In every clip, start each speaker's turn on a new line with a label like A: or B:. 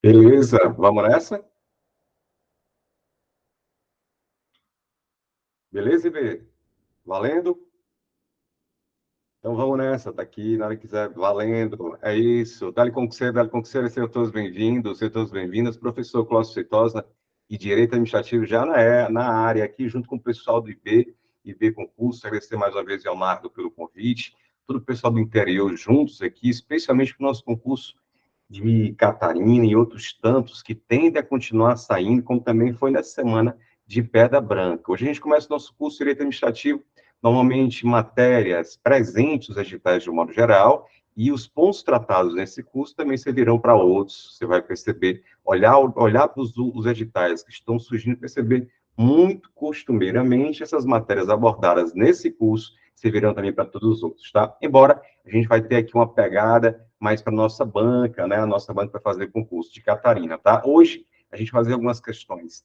A: Beleza, vamos nessa? Beleza, Ibê? Valendo? Então vamos nessa, tá aqui, na hora que quiser, valendo. É isso. Dale com você, sejam todos bem-vindos, sejam todos bem-vindas. Professor Cláudio Feitosa, de Direito Administrativo, já na área aqui, junto com o pessoal do IB Concurso. Agradecer mais uma vez ao Marco pelo convite, todo o pessoal do interior juntos aqui, especialmente para o nosso concurso de Catarina e outros tantos que tendem a continuar saindo, como também foi nessa semana de Pedra Branca. Hoje a gente começa o nosso curso de Direito Administrativo, normalmente matérias presentes nos editais de um modo geral, e os pontos tratados nesse curso também servirão para outros. Você vai perceber, olhar para os editais que estão surgindo, perceber muito costumeiramente essas matérias abordadas nesse curso servirão também para todos os outros, tá? Embora a gente vai ter aqui uma pegada mais para a nossa banca, né? A nossa banca vai fazer concurso de Catarina, tá? Hoje, a gente vai fazer algumas questões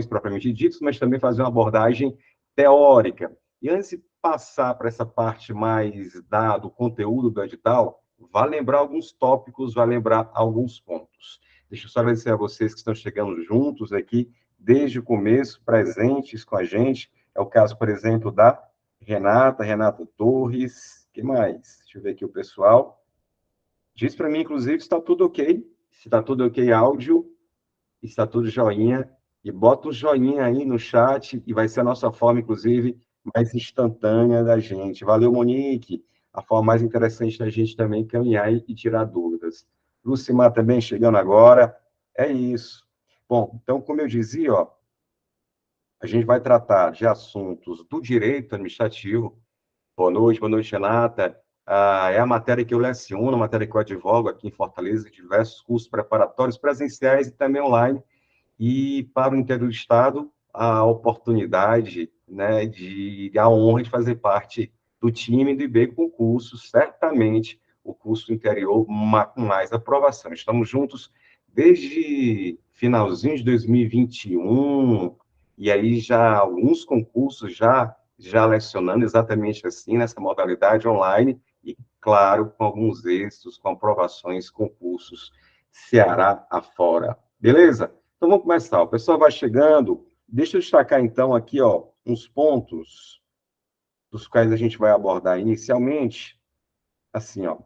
A: propriamente ditas, mas também fazer uma abordagem teórica. E antes de passar para essa parte mais do conteúdo do edital, vai lembrar alguns tópicos, vai lembrar alguns pontos. Deixa eu só agradecer a vocês que estão chegando juntos aqui, desde o começo, presentes com a gente. É o caso, por exemplo, da Renata Torres. Que mais? Deixa eu ver aqui o pessoal. Diz para mim, inclusive, se está tudo ok. Se está tudo ok, áudio, está tudo joinha. E bota o joinha aí no chat, e vai ser a nossa forma, inclusive, mais instantânea da gente. Valeu, Monique. A forma mais interessante da gente também caminhar e tirar dúvidas. Lucimar também chegando agora. É isso. Bom, então, como eu dizia, ó, a gente vai tratar de assuntos do direito administrativo. Boa noite, Renata. É a matéria que eu leciono, a matéria que eu advogo aqui em Fortaleza, diversos cursos preparatórios presenciais e também online. E para o interior do Estado, a oportunidade, né, a honra de fazer parte do time do IB Concurso, certamente o curso interior com mais aprovação. Estamos juntos desde finalzinho de 2021, e aí já alguns concursos já lecionando exatamente assim, nessa modalidade online, e, claro, com alguns êxitos, com aprovações, concursos Ceará afora. Beleza? Então, vamos começar. O pessoal vai chegando. Deixa eu destacar, então, aqui, ó, uns pontos dos quais a gente vai abordar inicialmente. Assim, ó.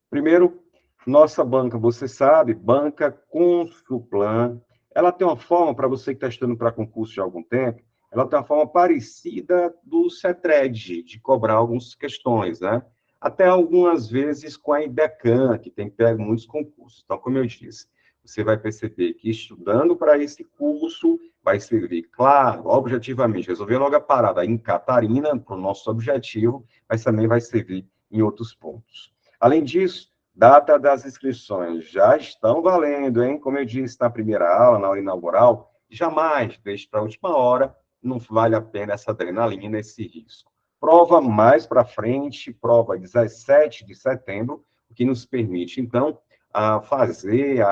A: Primeiro, nossa banca, você sabe, banca Consulplan, ela tem uma forma, para você que está estudando para concurso de algum tempo, ela tem uma forma parecida do CETRED, de cobrar algumas questões, né? Até algumas vezes com a IDECAN, que tem pego muitos concursos. Então, como eu disse, você vai perceber que estudando para esse curso vai servir, claro, objetivamente, resolver logo a parada em Catarina, para o nosso objetivo, mas também vai servir em outros pontos. Além disso, data das inscrições já estão valendo, hein? Como eu disse na primeira aula, na hora inaugural, jamais deixe para a última hora, não vale a pena essa adrenalina, esse risco. Prova mais para frente, prova 17 de setembro, o que nos permite, então, fazer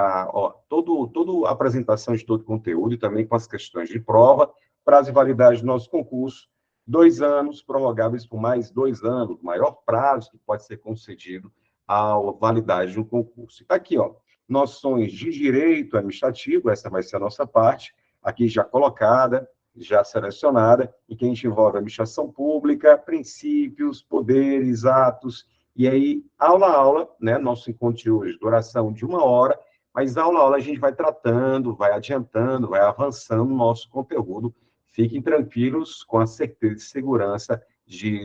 A: toda a apresentação de todo o conteúdo e também com as questões de prova, prazo de validade do nosso concurso, 2 anos, prorrogáveis por mais 2 anos, o maior prazo que pode ser concedido à validade do concurso. Está aqui, ó, noções de direito administrativo, essa vai ser a nossa parte, aqui já colocada, já selecionada, em que a gente envolve a administração pública, princípios, poderes, atos, e aí, aula a aula, né, nosso encontro de hoje, duração de 1 hora, mas aula a aula a gente vai tratando, vai adiantando, vai avançando o nosso conteúdo. Fiquem tranquilos com a certeza e segurança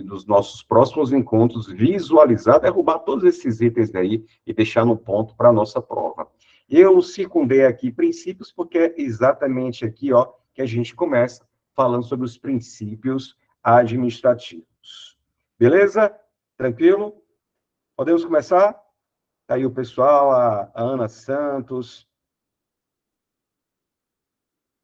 A: dos nossos próximos encontros, visualizar, derrubar todos esses itens aí e deixar no ponto para a nossa prova. Eu circundei aqui princípios, porque é exatamente aqui, ó, que a gente começa falando sobre os princípios administrativos. Beleza? Tranquilo? Podemos começar? Tá aí o pessoal, a Ana Santos,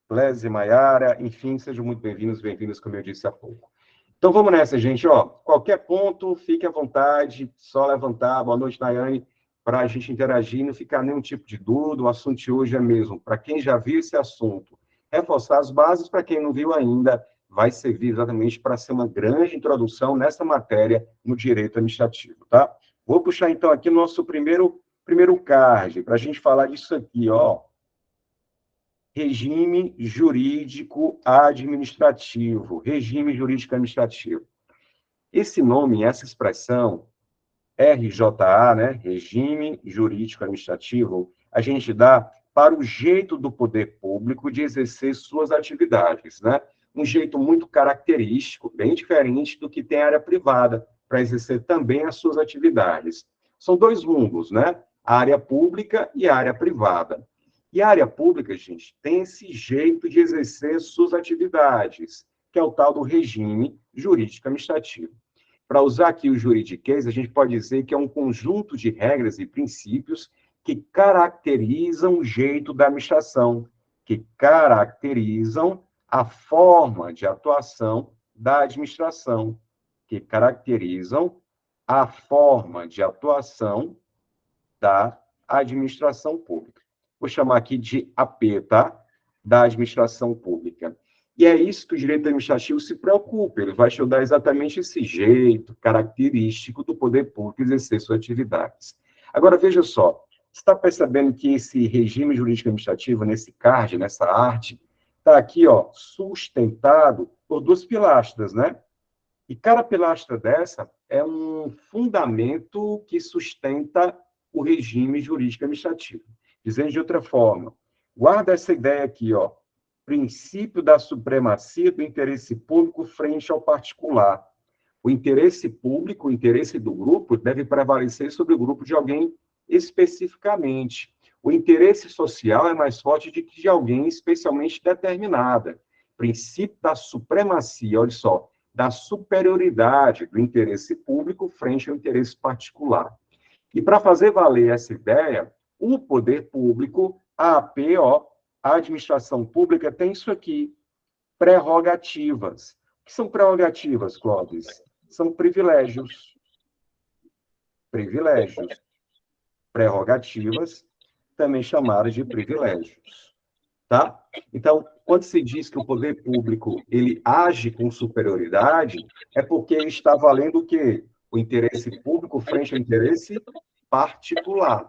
A: Lese Maiara, enfim, sejam muito bem-vindos, como eu disse há pouco. Então, vamos nessa, gente, ó. Qualquer ponto, fique à vontade, só levantar. Boa noite, Nayane, para a gente interagir e não ficar nenhum tipo de dúvida. O assunto de hoje é mesmo, para quem já viu esse assunto, reforçar as bases, para quem não viu ainda, vai servir exatamente para ser uma grande introdução nessa matéria no direito administrativo, tá? Vou puxar, então, aqui o nosso primeiro Primeiro CARD, para a gente falar disso aqui, ó. Regime jurídico administrativo. Regime jurídico administrativo. Esse nome, essa expressão, RJA, né? Regime jurídico administrativo, a gente dá para o jeito do poder público de exercer suas atividades, né? Um jeito muito característico, bem diferente do que tem a área privada, para exercer também as suas atividades. São dois mundos, né? A área pública e a área privada. E a área pública, gente, tem esse jeito de exercer suas atividades, que é o tal do regime jurídico administrativo. Para usar aqui o juridiquês, a gente pode dizer que é um conjunto de regras e princípios que caracterizam o jeito da administração, que caracterizam a forma de atuação da administração, que caracterizam a forma de atuação da administração pública. Vou chamar aqui de AP, tá? Da administração pública. E é isso que o direito administrativo se preocupa, ele vai estudar exatamente esse jeito característico do poder público exercer suas atividades. Agora, veja só, você está percebendo que esse regime jurídico administrativo, nesse CARD, nessa arte, está aqui, ó, sustentado por duas pilastras, né? E cada pilastra dessa é um fundamento que sustenta o regime jurídico administrativo. Dizendo de outra forma, guarda essa ideia aqui, ó, princípio da supremacia do interesse público frente ao particular. O interesse público, o interesse do grupo, deve prevalecer sobre o grupo de alguém especificamente. O interesse social é mais forte do que de alguém especialmente determinada. Princípio da supremacia, olha só, da superioridade do interesse público frente ao interesse particular. E para fazer valer essa ideia, o poder público, a APO, a administração pública, tem isso aqui, prerrogativas. O que são prerrogativas, Clóvis? São privilégios. Privilégios. Prerrogativas, também chamadas de privilégios. Tá? Então, quando se diz que o poder público ele age com superioridade, é porque ele está valendo o quê? O interesse público frente ao interesse particular.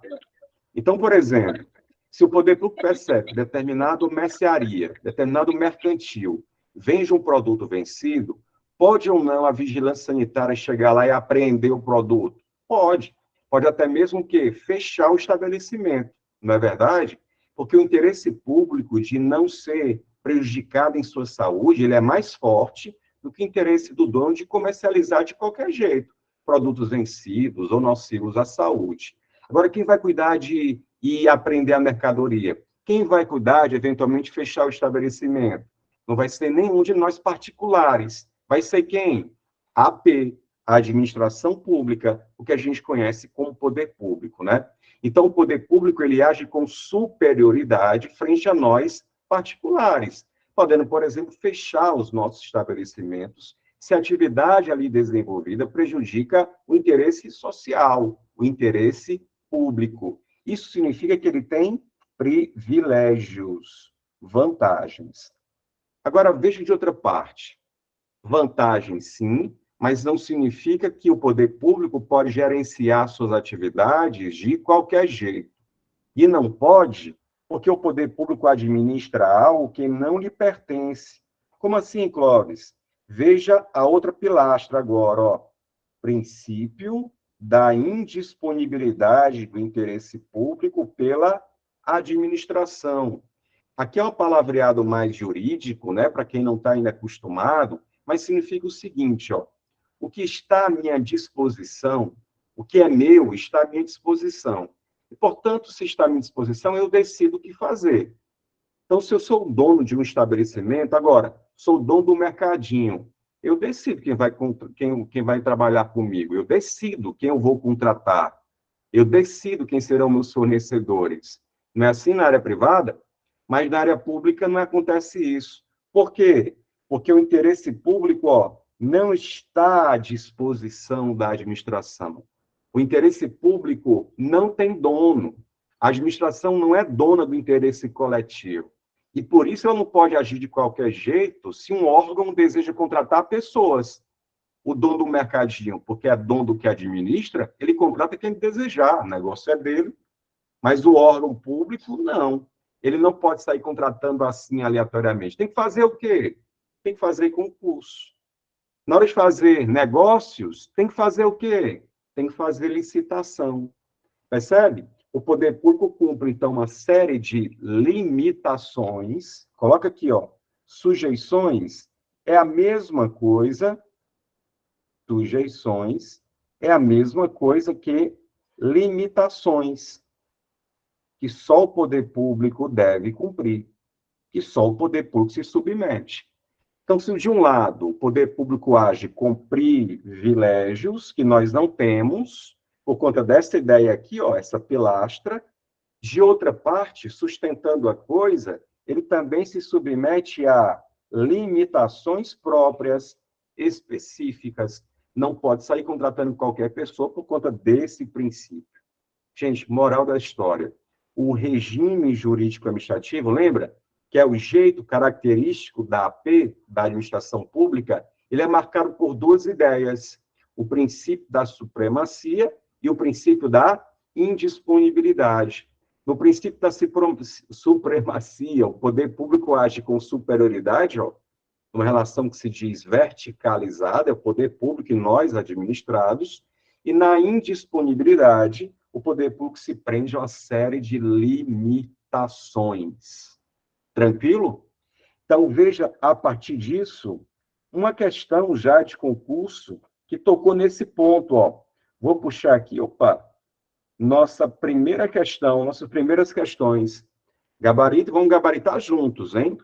A: Então, por exemplo, se o poder público percebe que determinado mercearia, determinado mercantil, vende um produto vencido, pode ou não a vigilância sanitária chegar lá e apreender o produto? Pode. Pode até mesmo que fechar o estabelecimento, não é verdade? Porque o interesse público de não ser prejudicado em sua saúde, ele é mais forte do que o interesse do dono de comercializar de qualquer jeito produtos vencidos ou nocivos à saúde. Agora, quem vai cuidar de ir aprender a mercadoria? Quem vai cuidar de, eventualmente, fechar o estabelecimento? Não vai ser nenhum de nós particulares. Vai ser quem? A AP, a administração pública, o que a gente conhece como poder público, né? Então, o poder público, ele age com superioridade frente a nós particulares, podendo, por exemplo, fechar os nossos estabelecimentos se a atividade ali desenvolvida prejudica o interesse social, o interesse público. Isso significa que ele tem privilégios, vantagens. Agora, veja de outra parte. Vantagens, sim, mas não significa que o poder público pode gerenciar suas atividades de qualquer jeito. E não pode, porque o poder público administra algo que não lhe pertence. Como assim, Clóvis? Veja a outra pilastra agora, ó. Princípio da indisponibilidade do interesse público pela administração. Aqui é um palavreado mais jurídico, né, para quem não está ainda acostumado, mas significa o seguinte, ó, o que está à minha disposição, o que é meu está à minha disposição. E, portanto, se está à minha disposição, eu decido o que fazer. Então, se eu sou o dono de um estabelecimento, agora, sou o dono do mercadinho, eu decido quem vai trabalhar comigo, eu decido quem eu vou contratar, eu decido quem serão meus fornecedores. Não é assim na área privada? Mas na área pública não acontece isso. Por quê? Porque o interesse público, ó, não está à disposição da administração. O interesse público não tem dono. A administração não é dona do interesse coletivo. E por isso ela não pode agir de qualquer jeito se um órgão deseja contratar pessoas. O dono do mercadinho, porque é dono do que administra, ele contrata quem ele desejar, o negócio é dele, Mas o órgão público, não. Ele não pode sair contratando assim aleatoriamente. Tem que fazer o quê? Tem que fazer concurso. Na hora de fazer negócios, tem que fazer o quê? Tem que fazer licitação. Percebe? O poder público cumpre, então, uma série de limitações. Coloca aqui, ó. Sujeições é a mesma coisa. Sujeições é a mesma coisa que limitações, que só o poder público deve cumprir, que só o poder público se submete. Então, se de um lado o poder público age com privilégios que nós não temos, por conta dessa ideia aqui, ó, essa pilastra, de outra parte, sustentando a coisa, ele também se submete a limitações próprias, específicas. Não pode sair contratando qualquer pessoa por conta desse princípio. Gente, moral da história. O regime jurídico administrativo, lembra? Que é o jeito característico da AP, da administração pública, ele é marcado por duas ideias: o princípio da supremacia e o princípio da indisponibilidade. No princípio da supremacia, o poder público age com superioridade, ó, uma relação que se diz verticalizada, é o poder público e nós, administrados, e na indisponibilidade, o poder público se prende a uma série de limitações. Tranquilo? Então, veja, a partir disso, uma questão já de concurso que tocou nesse ponto, ó. Vou puxar aqui, opa, nossa primeira questão, nossas primeiras questões. Gabarito, vamos gabaritar juntos, hein?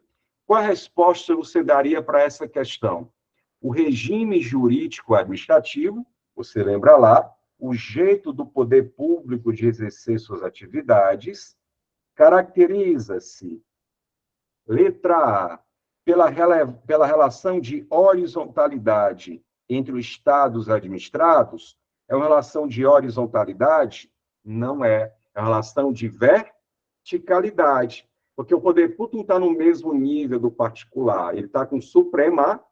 A: Qual a resposta você daria para essa questão? O regime jurídico administrativo, você lembra lá, o jeito do poder público de exercer suas atividades, caracteriza-se, letra A, pela relação de horizontalidade entre os estados administrados. É uma relação de horizontalidade? Não é. É uma relação de verticalidade. Porque o poder público não está no mesmo nível do particular, ele está com supremacia.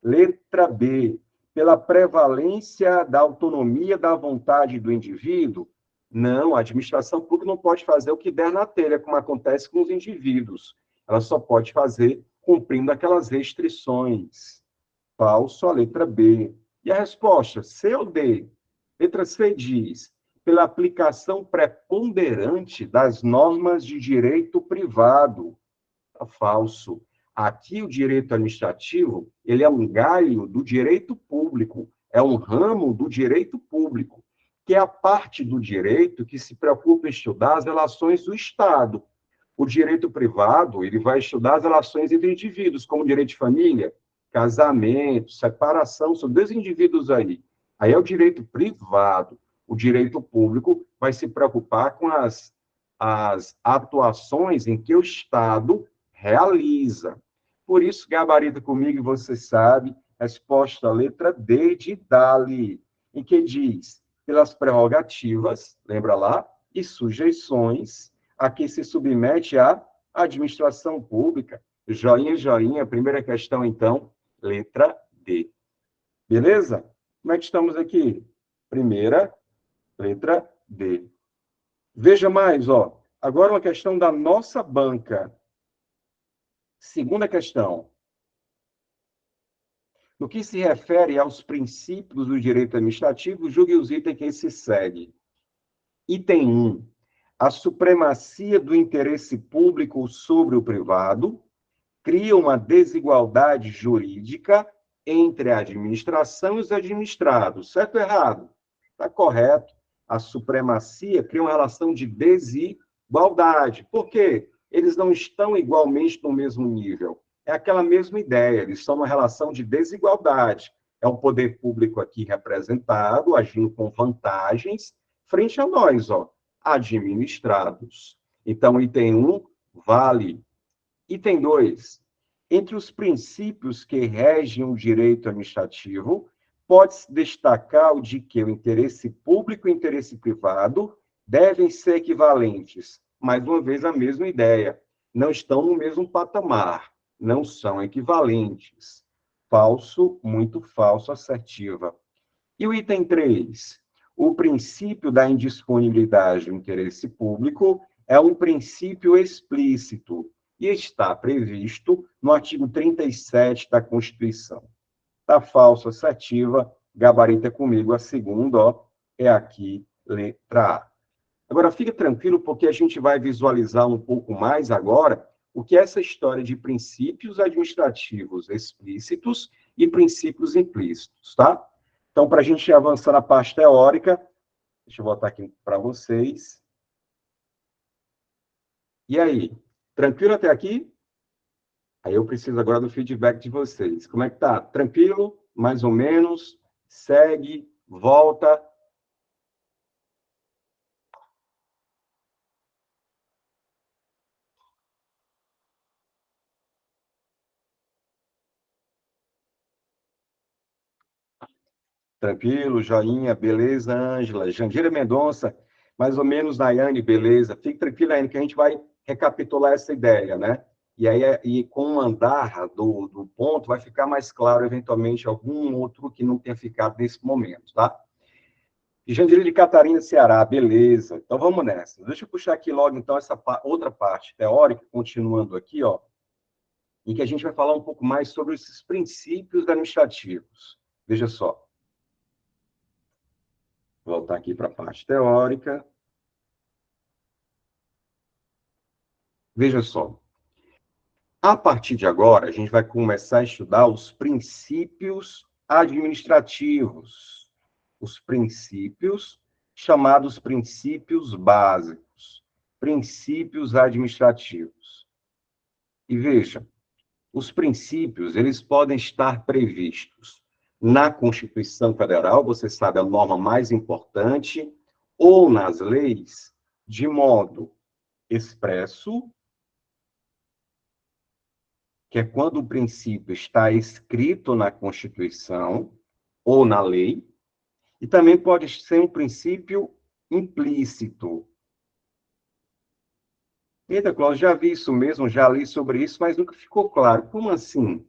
A: Letra B, pela prevalência da autonomia da vontade do indivíduo. Não, a administração pública não pode fazer o que der na telha, como acontece com os indivíduos. Ela só pode fazer cumprindo aquelas restrições. Falso, a letra B. E a resposta, C ou D? Letra C diz, pela aplicação preponderante das normas de direito privado. Falso. Aqui o direito administrativo, ele é um galho do direito público, é um ramo do direito público, que é a parte do direito que se preocupa em estudar as relações do Estado. O direito privado, ele vai estudar as relações entre indivíduos, como direito de família, casamento, separação, são dois indivíduos aí. Aí é o direito privado. O direito público vai se preocupar com as atuações em que o Estado realiza. Por isso, gabarita comigo, você sabe, resposta letra D de Dali, em que diz, pelas prerrogativas, lembra lá, e sujeições a que se submete a administração pública. Joinha, joinha, primeira questão, então, letra D. Beleza? Como é que estamos aqui? Primeira, letra D. Veja mais, ó. Agora uma questão da nossa banca. Segunda questão. No que se refere aos princípios do direito administrativo, julgue os itens que se segue. Item 1. A supremacia do interesse público sobre o privado cria uma desigualdade jurídica entre a administração e os administrados. Certo ou errado? Está correto. A supremacia cria uma relação de desigualdade. Por quê? Eles não estão igualmente no mesmo nível. É aquela mesma ideia, eles são uma relação de desigualdade. É o poder público aqui representado, agindo com vantagens, frente a nós, ó, administrados. Então, item 1, vale. Item 2, entre os princípios que regem o direito administrativo, pode-se destacar o de que o interesse público e o interesse privado devem ser equivalentes. Mais uma vez, a mesma ideia. Não estão no mesmo patamar, não são equivalentes. Falso, muito falso, assertiva. E o item 3? o princípio da indisponibilidade do interesse público é um princípio explícito e está previsto no artigo 37 da Constituição. Tá falso, assertiva, gabarita comigo, a segunda, ó, é aqui, letra A. Agora, fique tranquilo, porque a gente vai visualizar um pouco mais agora o que é essa história de princípios administrativos explícitos e princípios implícitos, tá? Então, para a gente avançar na parte teórica, deixa eu botar aqui para vocês. E aí, tranquilo até aqui? Aí eu preciso agora do feedback de vocês. Como é que tá? Tranquilo? Mais ou menos? Segue? Volta? Tranquilo, joinha, beleza, Ângela. Jandira Mendonça, mais ou menos, Nayane, beleza. Fique tranquila, Nayane, que a gente vai recapitular essa ideia, né? E aí, com o andar do ponto, vai ficar mais claro, eventualmente, algum outro que não tenha ficado nesse momento, tá? E Jandira de Catarina, Ceará, beleza. Então, vamos nessa. Deixa eu puxar aqui logo, então, essa outra parte teórica, continuando aqui, ó, em que a gente vai falar um pouco mais sobre esses princípios administrativos. Veja só. Voltar aqui para a parte teórica. Veja só. A partir de agora, a gente vai começar a estudar os princípios administrativos. Os princípios chamados princípios básicos. Princípios administrativos. E veja, os princípios, eles podem estar previstos na Constituição Federal, você sabe, a norma mais importante, ou nas leis, de modo expresso, que é quando o princípio está escrito na Constituição ou na lei, e também pode ser um princípio implícito. Eita, Cláudio, já vi isso mesmo, já li sobre isso, mas nunca ficou claro. Como assim?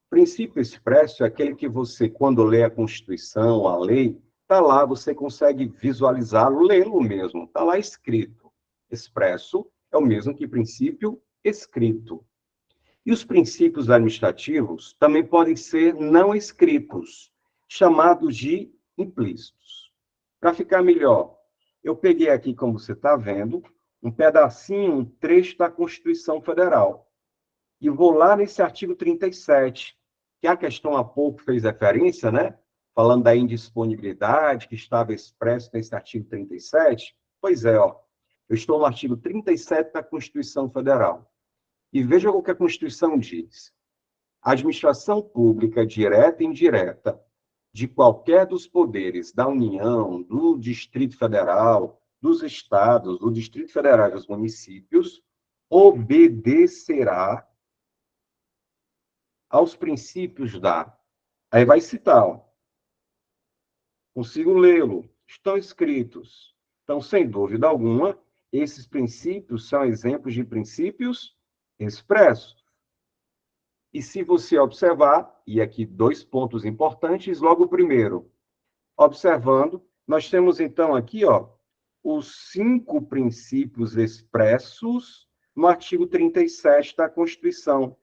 A: Princípio expresso é aquele que você, quando lê a Constituição, a lei, está lá, você consegue visualizá-lo, lê-lo mesmo, está lá escrito. Expresso é o mesmo que princípio escrito. E os princípios administrativos também podem ser não escritos, chamados de implícitos. Para ficar melhor, eu peguei aqui, como você está vendo, um pedacinho, um trecho da Constituição Federal. E vou lá nesse artigo 37, que a questão há pouco fez referência, né? Falando da indisponibilidade que estava expresso nesse artigo 37. Pois é, ó. Eu estou no artigo 37 da Constituição Federal. E veja o que a Constituição diz. A administração pública, direta e indireta, de qualquer dos poderes da União, do Distrito Federal, dos estados, do Distrito Federal e dos municípios, obedecerá aos princípios da... Aí vai citar, ó. Consigo lê-lo. Estão escritos. Então, sem dúvida alguma, esses princípios são exemplos de princípios expressos. E se você observar, e aqui dois pontos importantes, logo o primeiro, observando, nós temos então aqui, ó, os 5 princípios expressos no artigo 37 da Constituição,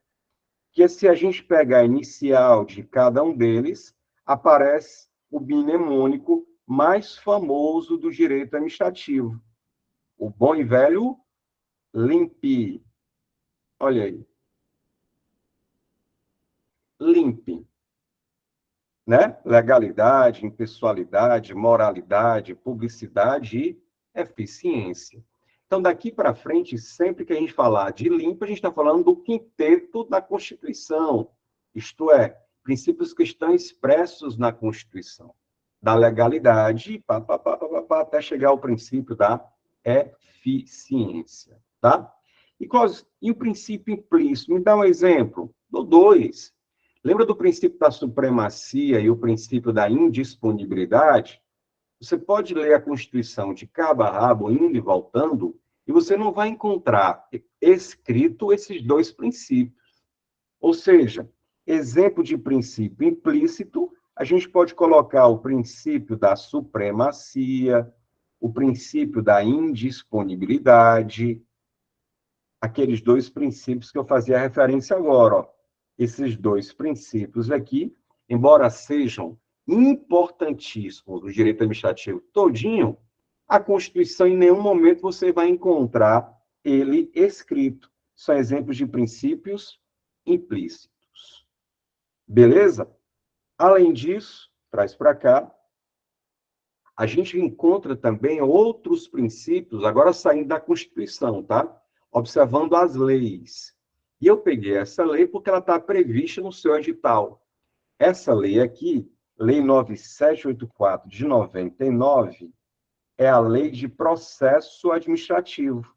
A: que se a gente pegar a inicial de cada um deles, aparece o mnemônico mais famoso do direito administrativo, o bom e velho LIMP. Olha aí. LIMP. Né? Legalidade, impessoalidade, moralidade, publicidade e eficiência. Então, daqui para frente, sempre que a gente falar de limpo, a gente está falando do quinteto da Constituição, isto é, princípios que estão expressos na Constituição, da legalidade, até chegar ao princípio da eficiência. Tá? E o princípio implícito? Me dá um exemplo. Do 2. Lembra do princípio da supremacia e o princípio da indisponibilidade? Você pode ler a Constituição de cabo a rabo, indo e voltando, e você não vai encontrar escrito esses dois princípios. Ou seja, exemplo de princípio implícito A gente pode colocar o princípio da supremacia, o princípio da indisponibilidade, aqueles dois princípios que eu fazia referência agora. Ó. Esses dois princípios aqui, embora sejam importantíssimos do direito administrativo todinho, a Constituição, em nenhum momento você vai encontrar ele escrito. São exemplos de princípios implícitos. Beleza? Além disso, traz para cá, a gente encontra também outros princípios, agora saindo da Constituição, tá? Observando as leis. E eu peguei essa lei porque ela está prevista no seu edital. Essa lei aqui, Lei 9784 de 99, é a Lei de Processo Administrativo.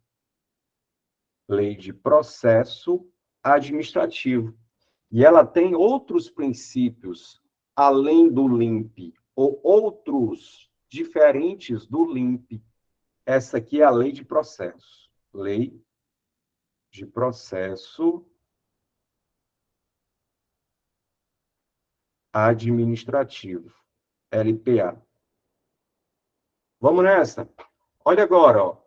A: Lei de Processo Administrativo. E ela tem outros princípios, além do LIMP, ou outros diferentes do LIMP. Essa aqui é a Lei de Processo. Lei de Processo Administrativo. LPA. Vamos nessa? Olha agora, ó.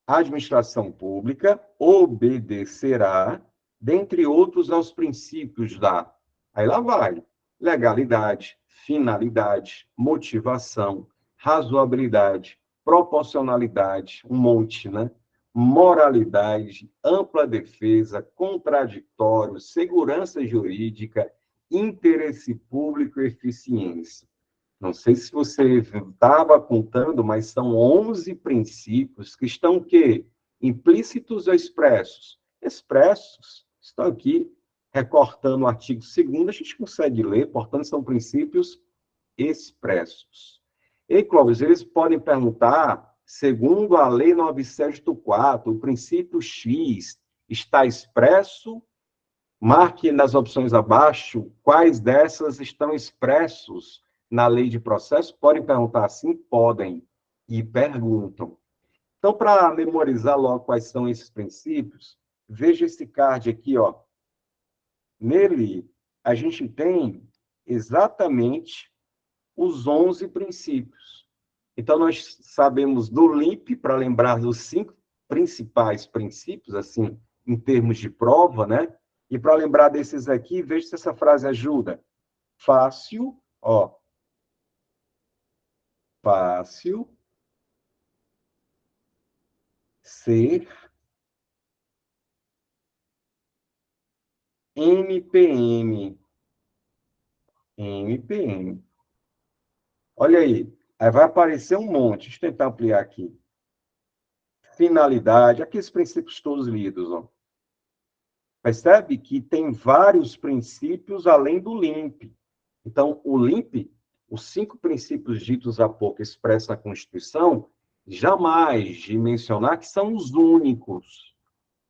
A: A administração pública obedecerá, dentre outros, aos princípios da... Aí lá vai. Legalidade, finalidade, motivação, razoabilidade, proporcionalidade, um monte, né? Moralidade, ampla defesa, contraditório, segurança jurídica, interesse público e eficiência. Não sei se você estava contando, mas são 11 princípios que estão o quê? Implícitos ou expressos? Expressos. Estão aqui, recortando o artigo 2º, a gente consegue ler, portanto, são princípios expressos. E, Clóvis, eles podem perguntar, segundo a Lei 9784, o princípio X está expresso? Marque nas opções abaixo quais dessas estão expressos na lei de processo. Podem perguntar assim? Podem. E perguntam. Então, para memorizar logo quais são esses princípios, veja esse card aqui, ó. Nele, a gente tem exatamente os 11 princípios. Então, nós sabemos do LIMP, para lembrar dos 5 principais princípios, assim, em termos de prova, né? E para lembrar desses aqui, veja se essa frase ajuda. Fácil, ó. Fácil ser MPM. MPM. Olha aí. Aí vai aparecer um monte. Deixa eu tentar ampliar aqui. Finalidade. Aqueles princípios todos lidos, ó. Percebe que tem vários princípios além do LIMP. Então, o LIMP, os 5 princípios ditos há pouco expressos na Constituição, jamais de mencionar que são os únicos.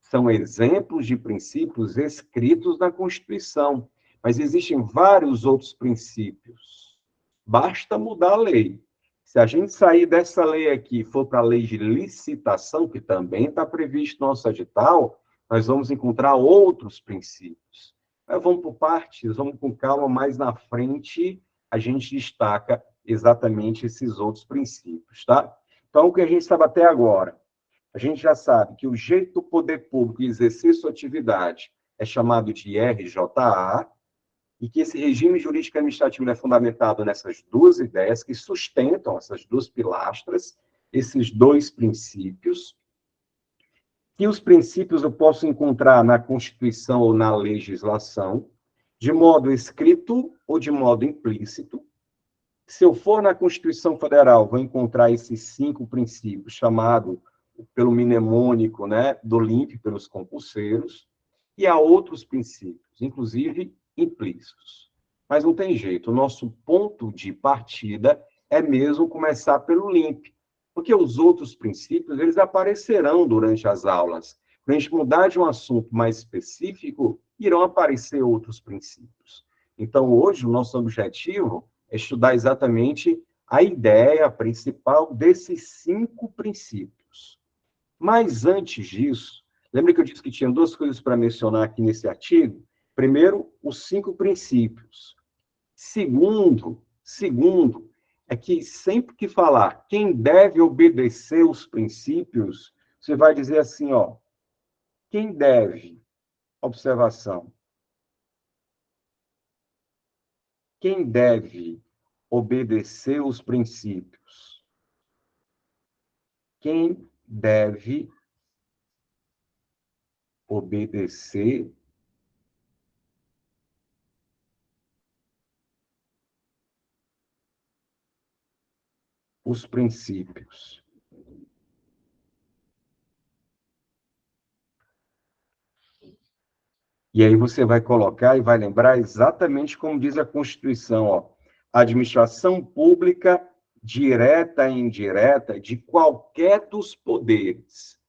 A: São exemplos de princípios escritos na Constituição. Mas existem vários outros princípios. Basta mudar a lei. Se a gente sair dessa lei aqui e for para a lei de licitação, que também está previsto no nosso edital, nós vamos encontrar outros princípios. Mas vamos por partes, vamos com calma, mais na frente a gente destaca exatamente esses outros princípios, tá? Então, o que a gente sabe até agora? A gente já sabe que o jeito do poder público exercer sua atividade é chamado de RJA, e que esse regime jurídico administrativo é fundamentado nessas duas ideias que sustentam essas duas pilastras, esses dois princípios, que os princípios eu posso encontrar na Constituição ou na legislação, de modo escrito ou de modo implícito. Se eu for na Constituição Federal, vou encontrar esses 5 princípios, chamado pelo mnemônico, né, do LIMP, pelos concurseiros, e há outros princípios, inclusive implícitos. Mas não tem jeito, o nosso ponto de partida é mesmo começar pelo LIMP, porque os outros princípios, eles aparecerão durante as aulas. Para a gente mudar de um assunto mais específico, irão aparecer outros princípios. Então, hoje, o nosso objetivo é estudar exatamente a ideia principal desses 5 princípios. Mas, antes disso, lembra que eu disse que tinha 2 coisas para mencionar aqui nesse artigo? Primeiro, os 5 princípios. Segundo, é que sempre que falar quem deve obedecer os princípios, você vai dizer assim, ó, quem deve, observação, quem deve obedecer os princípios? Quem deve obedecer os princípios? E aí você vai colocar e vai lembrar exatamente como diz a Constituição, ó, administração pública direta e indireta de qualquer dos poderes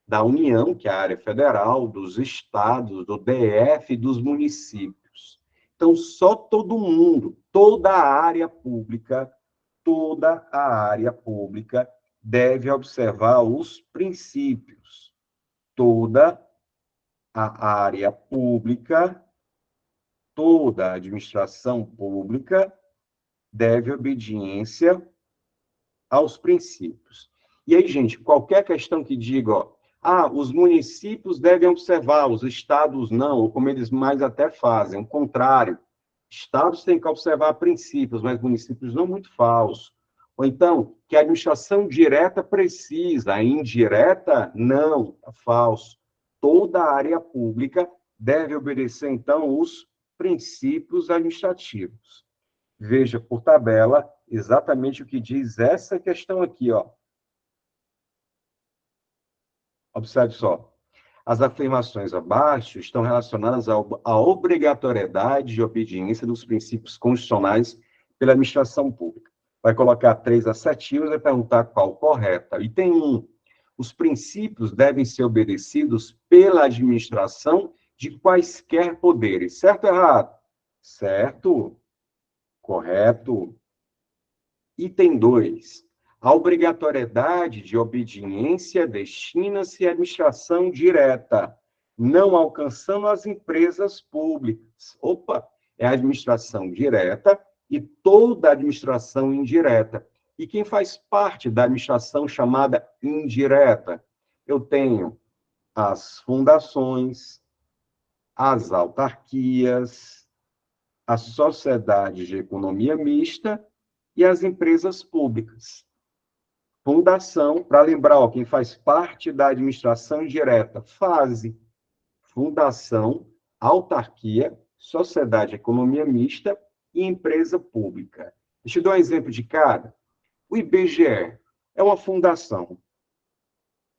A: da União, que é a área federal, dos estados, do DF e dos municípios. Então, só todo mundo, toda a área pública deve observar os princípios. Toda a área pública, toda a administração pública deve obediência aos princípios. E aí, gente, qualquer questão que diga, ó, os municípios devem observar, os estados não, ou como eles mais até fazem, o contrário. Estados têm que observar princípios, mas municípios não, muito falso. Ou então, que a administração direta precisa, a indireta, não, é falso. Toda a área pública deve obedecer, então, os princípios administrativos. Veja por tabela exatamente o que diz essa questão aqui, ó. Observe só. As afirmações abaixo estão relacionadas à obrigatoriedade de obediência dos princípios constitucionais pela administração pública. Vai colocar 3 assertivos e perguntar qual correta. Item 1. Os princípios devem ser obedecidos pela administração de quaisquer poderes. Certo ou errado? Certo. Correto. Item 2. A obrigatoriedade de obediência destina-se à administração direta, não alcançando as empresas públicas. Opa, é a administração direta e toda a administração indireta. E quem faz parte da administração chamada indireta? Eu tenho as fundações, as autarquias, as sociedades de economia mista e as empresas públicas. Fundação, para lembrar, ó, quem faz parte da administração direta, fase, fundação, autarquia, sociedade de economia mista e empresa pública. Deixa eu dar um exemplo de cada. O IBGE é uma fundação.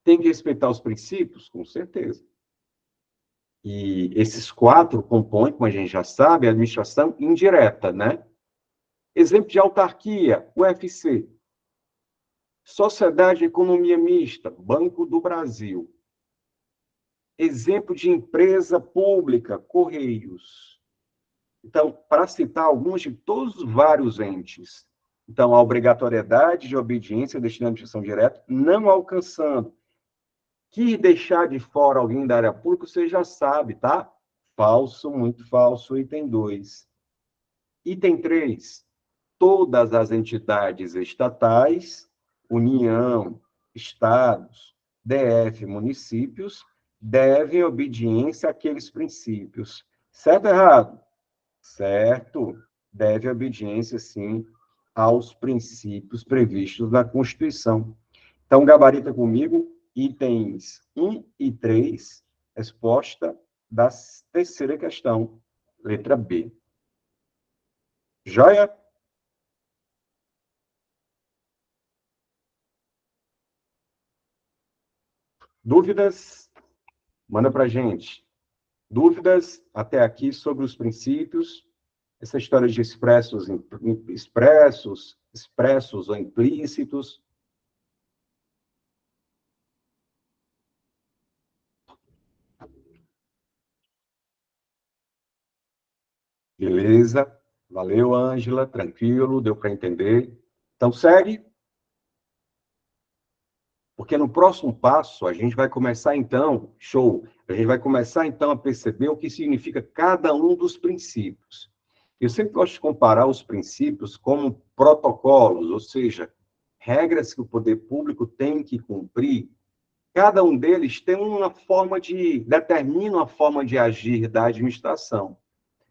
A: Tem que respeitar os princípios? Com certeza. E esses 4 compõem, como a gente já sabe, a administração indireta, né? Exemplo de autarquia, UFC. Sociedade de Economia Mista, Banco do Brasil. Exemplo de empresa pública, Correios. Então, para citar alguns de todos os vários entes. Então, a obrigatoriedade de obediência destinada à administração direta, não alcançando. Que deixar de fora alguém da área pública, você já sabe, tá? Falso, muito falso, item 2. Item 3. Todas as entidades estatais, União, Estados, DF, municípios, devem obediência àqueles princípios. Certo ou errado? Certo. Deve obediência, sim, aos princípios previstos na Constituição. Então, gabarita comigo, itens 1 e 3, resposta da terceira questão, letra B. Joia? Dúvidas? Manda para a gente. Dúvidas até aqui sobre os princípios? Essa história de expressos ou implícitos? Beleza? Valeu, Ângela. Tranquilo, deu para entender. Então, segue. Porque no próximo passo, a gente vai começar, então, show, a gente vai começar, então, a perceber o que significa cada um dos princípios. Eu sempre gosto de comparar os princípios como protocolos, ou seja, regras que o poder público tem que cumprir. Cada um deles tem uma forma determina uma forma de agir da administração.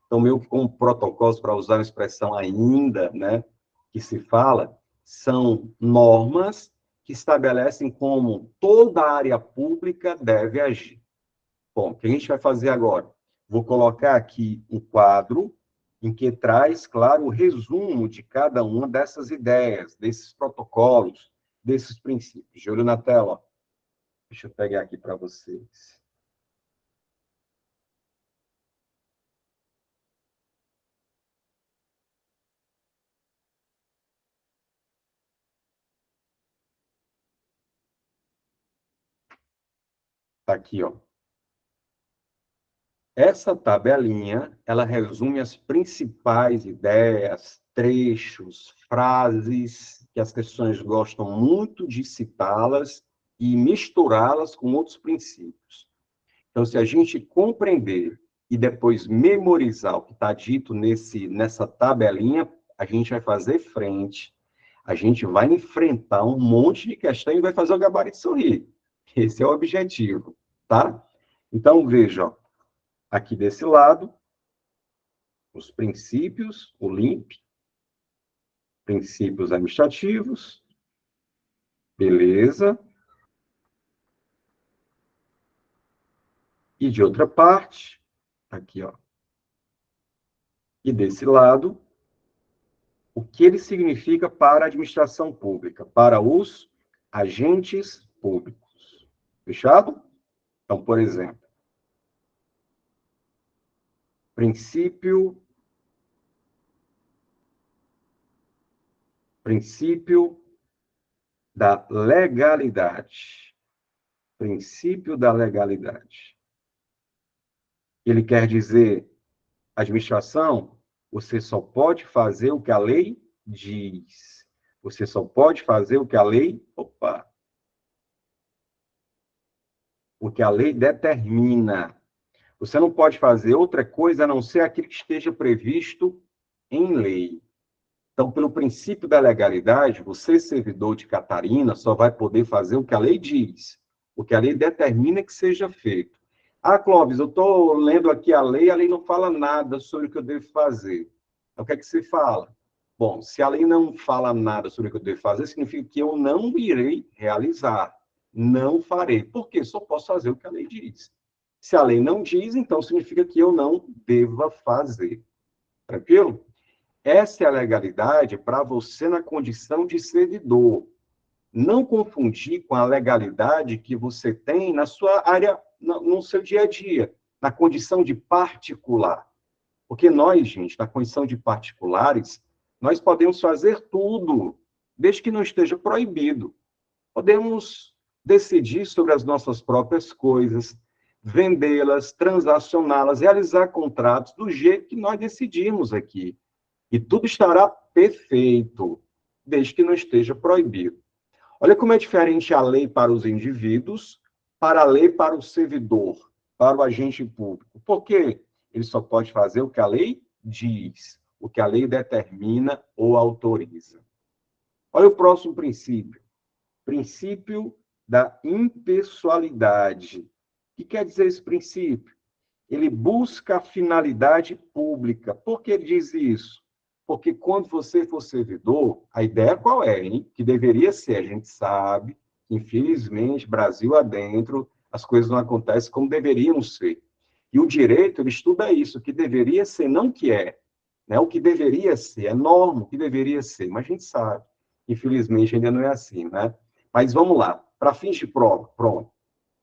A: Então, meio que como protocolos, para usar a expressão ainda, né, que se fala, são normas que estabelecem como toda a área pública deve agir. Bom, o que a gente vai fazer agora? Vou colocar aqui um quadro em que traz, claro, o resumo de cada uma dessas ideias, desses protocolos, desses princípios. De olho na tela. Deixa eu pegar aqui para vocês. Está aqui, ó. Essa tabelinha, ela resume as principais ideias, trechos, frases que as questões gostam muito de citá-las e misturá-las com outros princípios. Então, se a gente compreender e depois memorizar o que está dito nessa tabelinha, a gente vai fazer frente, a gente vai enfrentar um monte de questão e vai fazer o gabarito sorrir. Esse é o objetivo, tá? Então, veja, ó, aqui desse lado, os princípios, o LIMP, princípios administrativos, beleza. E de outra parte, aqui, ó, e desse lado, o que ele significa para a administração pública, para os agentes públicos. Fechado? Então, por exemplo, princípio da legalidade. Princípio da legalidade. Ele quer dizer, administração, você só pode fazer o que a lei diz. Você só pode fazer o que a lei, o que a lei determina. Você não pode fazer outra coisa a não ser aquilo que esteja previsto em lei. Então, pelo princípio da legalidade, você, servidor de Catarina, só vai poder fazer o que a lei diz, o que a lei determina que seja feito. Ah, Clóvis, eu estou lendo aqui a lei não fala nada sobre o que eu devo fazer. Então, o que é que você fala? Bom, se a lei não fala nada sobre o que eu devo fazer, significa que eu não irei realizar, não farei, porque só posso fazer o que a lei diz. Se a lei não diz, então significa que eu não deva fazer. Tranquilo? Essa é a legalidade para você na condição de servidor. Não confundir com a legalidade que você tem na sua área, no seu dia a dia, na condição de particular. Porque nós, gente, na condição de particulares, nós podemos fazer tudo, desde que não esteja proibido. Podemos decidir sobre as nossas próprias coisas, vendê-las, transacioná-las, realizar contratos do jeito que nós decidimos aqui. E tudo estará perfeito, desde que não esteja proibido. Olha como é diferente a lei para os indivíduos, para a lei para o servidor, para o agente público. Por quê? Ele só pode fazer o que a lei diz, o que a lei determina ou autoriza. Olha o próximo princípio. Princípio da impessoalidade. O que quer dizer esse princípio? Ele busca a finalidade pública. Por que ele diz isso? Porque quando você for servidor, a ideia qual é, hein? Que deveria ser, a gente sabe, infelizmente, Brasil adentro, as coisas não acontecem como deveriam ser. E o direito, ele estuda isso, o que deveria ser, não o que é. Né? O que deveria ser, é norma, o que deveria ser, mas a gente sabe. Infelizmente, ainda não é assim, né? Mas vamos lá, para fins de prova, pronto.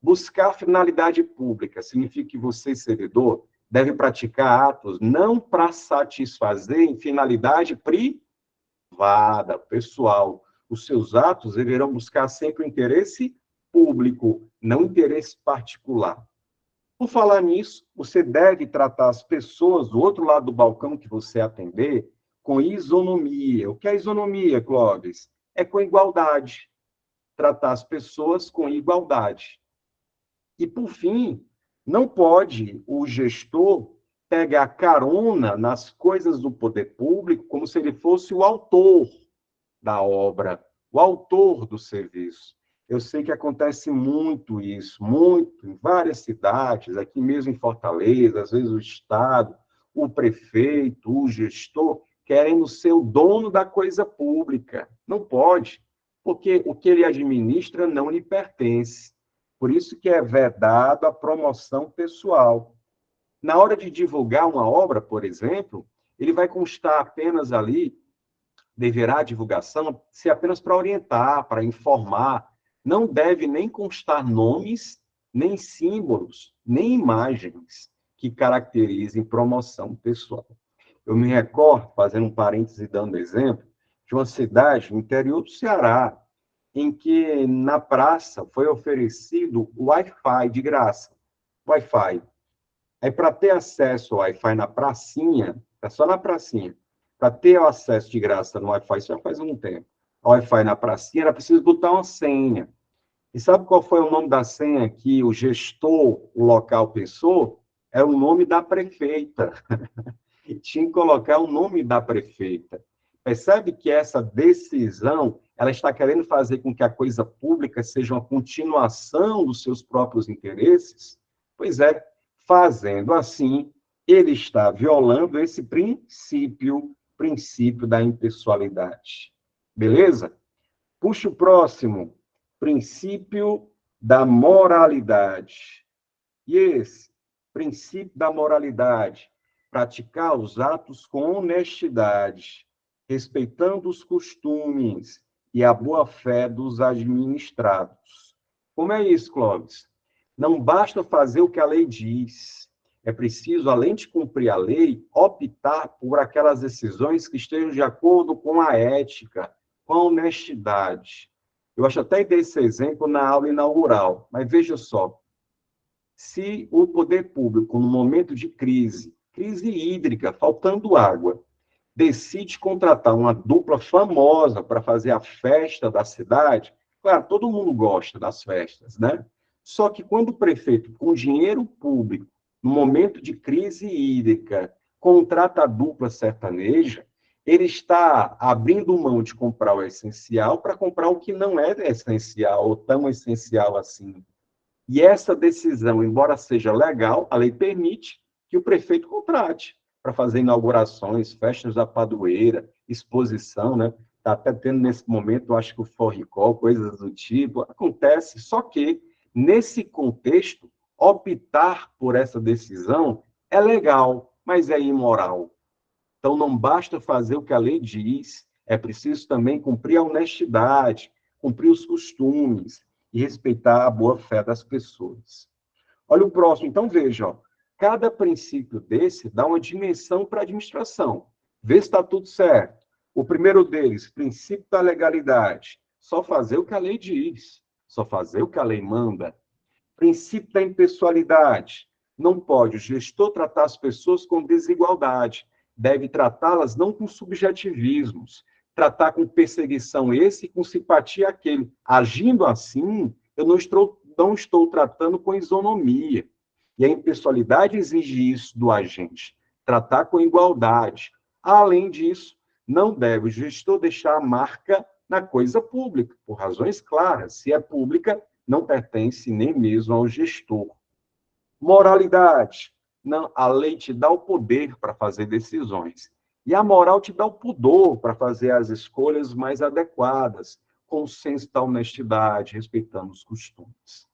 A: Buscar finalidade pública significa que você, servidor, deve praticar atos não para satisfazer finalidade privada, pessoal. Os seus atos deverão buscar sempre o interesse público, não interesse particular. Por falar nisso, você deve tratar as pessoas do outro lado do balcão que você atender com isonomia. O que é isonomia, Clóvis? É com igualdade. Tratar as pessoas com igualdade. E, por fim, não pode o gestor pega a carona nas coisas do poder público como se ele fosse o autor da obra, o autor do serviço. Eu sei que acontece muito isso, muito, em várias cidades, aqui mesmo em Fortaleza, às vezes o Estado, o prefeito, o gestor, querendo ser o dono da coisa pública. Não pode, porque o que ele administra não lhe pertence. Por isso que é vedado a promoção pessoal. Na hora de divulgar uma obra, por exemplo, ele vai constar apenas ali, deverá a divulgação ser apenas para orientar, para informar. Não deve nem constar nomes, nem símbolos, nem imagens que caracterizem promoção pessoal. Eu me recordo, fazendo um parêntese e dando exemplo, de uma cidade no interior do Ceará, em que na praça foi oferecido Wi-Fi de graça. Wi-Fi. Aí, para ter acesso ao Wi-Fi na pracinha, é só na pracinha, para ter o acesso de graça no Wi-Fi, isso já faz um tempo, o Wi-Fi na pracinha, era preciso botar uma senha. E sabe qual foi o nome da senha que o gestor, o local, pensou? É o nome da prefeita. E tinha que colocar o nome da prefeita. Percebe que essa decisão, ela está querendo fazer com que a coisa pública seja uma continuação dos seus próprios interesses? Pois é, fazendo assim, ele está violando esse princípio da impessoalidade. Beleza? Puxa o próximo, princípio da moralidade. E esse princípio da moralidade, praticar os atos com honestidade, respeitando os costumes e a boa-fé dos administrados. Como é isso, Clóvis? Não basta fazer o que a lei diz. É preciso, além de cumprir a lei, optar por aquelas decisões que estejam de acordo com a ética, com a honestidade. Eu acho até dei esse exemplo na aula inaugural, mas veja só, se o poder público, no momento de crise hídrica, faltando água, decide contratar uma dupla famosa para fazer a festa da cidade, claro, todo mundo gosta das festas, né? Só que quando o prefeito, com dinheiro público, no momento de crise hídrica, contrata a dupla sertaneja, ele está abrindo mão de comprar o essencial para comprar o que não é essencial, ou tão essencial assim. E essa decisão, embora seja legal, a lei permite que o prefeito contrate para fazer inaugurações, festas da padroeira, exposição, né? Está até tendo nesse momento, acho que o forricó, coisas do tipo, acontece, só que, nesse contexto, optar por essa decisão é legal, mas é imoral. Então, não basta fazer o que a lei diz, é preciso também cumprir a honestidade, cumprir os costumes e respeitar a boa-fé das pessoas. Olha o próximo. Então, veja, ó, cada princípio desse dá uma dimensão para a administração. Vê se está tudo certo. O primeiro deles, princípio da legalidade. Só fazer o que a lei diz. Só fazer o que a lei manda. Princípio da impessoalidade. Não pode o gestor tratar as pessoas com desigualdade. Deve tratá-las não com subjetivismos. Tratar com perseguição esse e com simpatia aquele. Agindo assim, eu não estou tratando com isonomia. E a impessoalidade exige isso do agente. Tratar com igualdade. Além disso, não deve o gestor deixar a marca na coisa pública, por razões claras. Se é pública, não pertence nem mesmo ao gestor. Moralidade. Não, a lei te dá o poder para fazer decisões. E a moral te dá o pudor para fazer as escolhas mais adequadas, com o senso da honestidade, respeitando os costumes.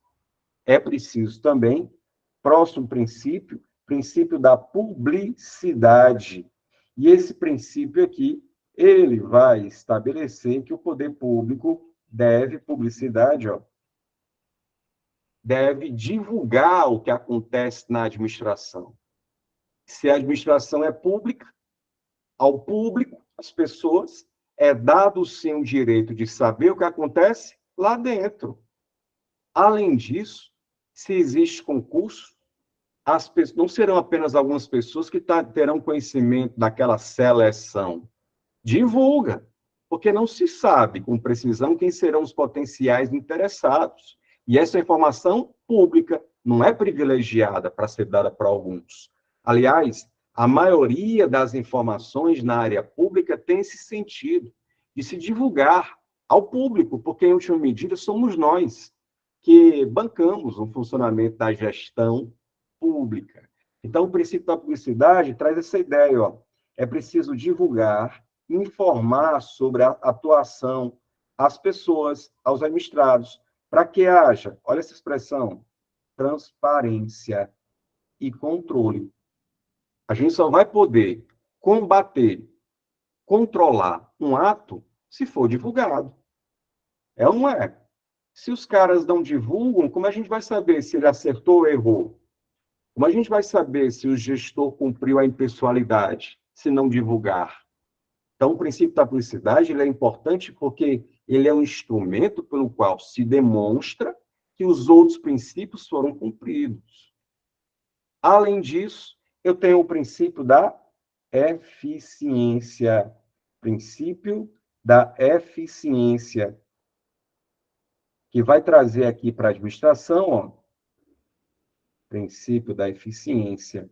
A: É preciso também, próximo princípio, princípio da publicidade. E esse princípio aqui, ele vai estabelecer que o poder público deve, publicidade, ó, deve divulgar o que acontece na administração. Se a administração é pública, ao público, às pessoas, é dado sim o direito de saber o que acontece lá dentro. Além disso, se existe concurso, as pessoas, não serão apenas algumas pessoas que terão conhecimento daquela seleção. Divulga, porque não se sabe com precisão quem serão os potenciais interessados. E essa informação pública não é privilegiada para ser dada para alguns. Aliás, a maioria das informações na área pública tem esse sentido de se divulgar ao público, porque, em última medida, somos nós que bancamos o funcionamento da gestão pública. Então, o princípio da publicidade traz essa ideia, ó, é preciso divulgar, informar sobre a atuação às pessoas, aos administrados, para que haja, olha essa expressão, transparência e controle. A gente só vai poder combater, controlar um ato se for divulgado. É ou não é? Se os caras não divulgam, como a gente vai saber se ele acertou ou errou? Como a gente vai saber se o gestor cumpriu a impessoalidade, se não divulgar? Então, o princípio da publicidade ele é importante porque ele é um instrumento pelo qual se demonstra que os outros princípios foram cumpridos. Além disso, eu tenho o princípio da eficiência. Princípio da eficiência, que vai trazer aqui para a administração, ó, princípio da eficiência.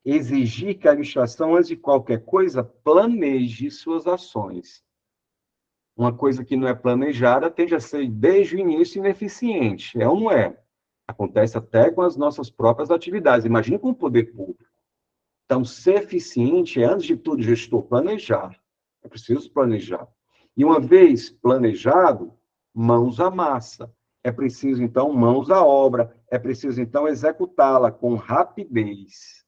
A: Exigir que a administração, antes de qualquer coisa, planeje suas ações. Uma coisa que não é planejada tende a ser, desde o início, ineficiente. É ou não é? Acontece até com as nossas próprias atividades. Imagina com o poder público. Então, ser eficiente é, antes de tudo, gestor planejar. É preciso planejar. E uma vez planejado, mãos à massa. É preciso, então, mãos à obra. É preciso, então, executá-la com rapidez.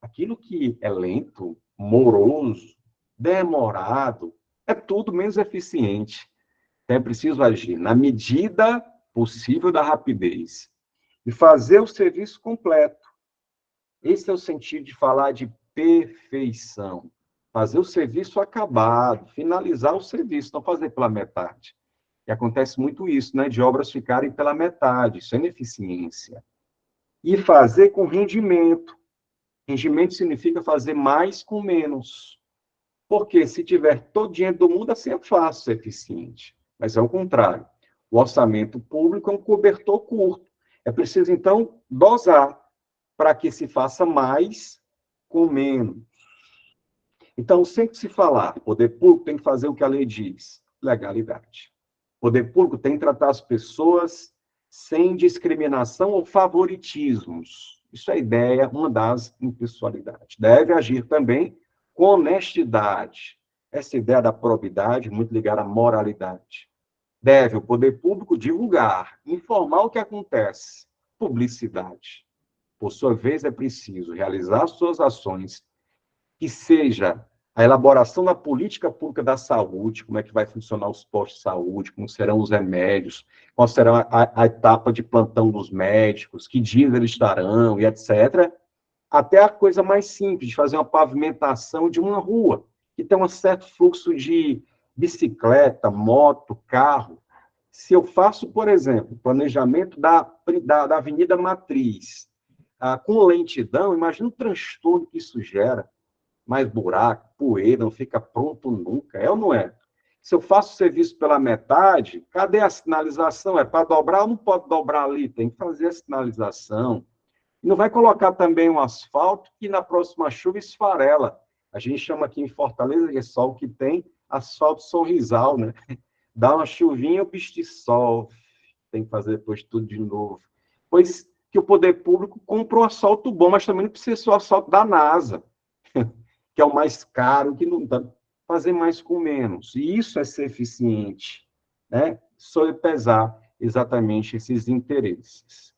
A: Aquilo que é lento, moroso, demorado, é tudo menos eficiente. Então, é preciso agir na medida possível da rapidez e fazer o serviço completo. Esse é o sentido de falar de perfeição. Fazer o serviço acabado, finalizar o serviço, não fazer pela metade. E acontece muito isso, né? De obras ficarem pela metade, isso é ineficiência. E fazer com rendimento. Rendimento significa fazer mais com menos. Porque se tiver todo o dinheiro do mundo, assim é fácil ser eficiente. Mas é o contrário. O orçamento público é um cobertor curto. É preciso, então, dosar para que se faça mais com menos. Então, sempre se falar, poder público tem que fazer o que a lei diz, legalidade. Poder público tem que tratar as pessoas sem discriminação ou favoritismos. Isso é a ideia, uma das impessoalidades. Deve agir também com honestidade. Essa ideia da probidade, muito ligada à moralidade. Deve o poder público divulgar, informar o que acontece. Publicidade. Por sua vez, é preciso realizar suas ações, que seja a elaboração da política pública da saúde, como é que vai funcionar os postos de saúde, como serão os remédios, qual será a etapa de plantão dos médicos, que dias eles estarão, e etc., até a coisa mais simples, de fazer uma pavimentação de uma rua, que tem um certo fluxo de bicicleta, moto, carro. Se eu faço, por exemplo, planejamento da Avenida Matriz, com lentidão, imagina o transtorno que isso gera. Mais buraco, poeira, não fica pronto nunca. É ou não é? Se eu faço o serviço pela metade, cadê a sinalização? É para dobrar ou não pode dobrar ali? Tem que fazer a sinalização. E não vai colocar também um asfalto que na próxima chuva esfarela. A gente chama aqui em Fortaleza, que é só o que tem, asfalto sorrisal, né? Dá uma chuvinha, o bicho dissolve. Tem que fazer depois tudo de novo. Pois que o poder público compra um asfalto bom, mas também não precisa ser o asfalto da NASA, que é o mais caro, que não dá. Fazer mais com menos. E isso é ser eficiente, né? Sobrepesar exatamente esses interesses.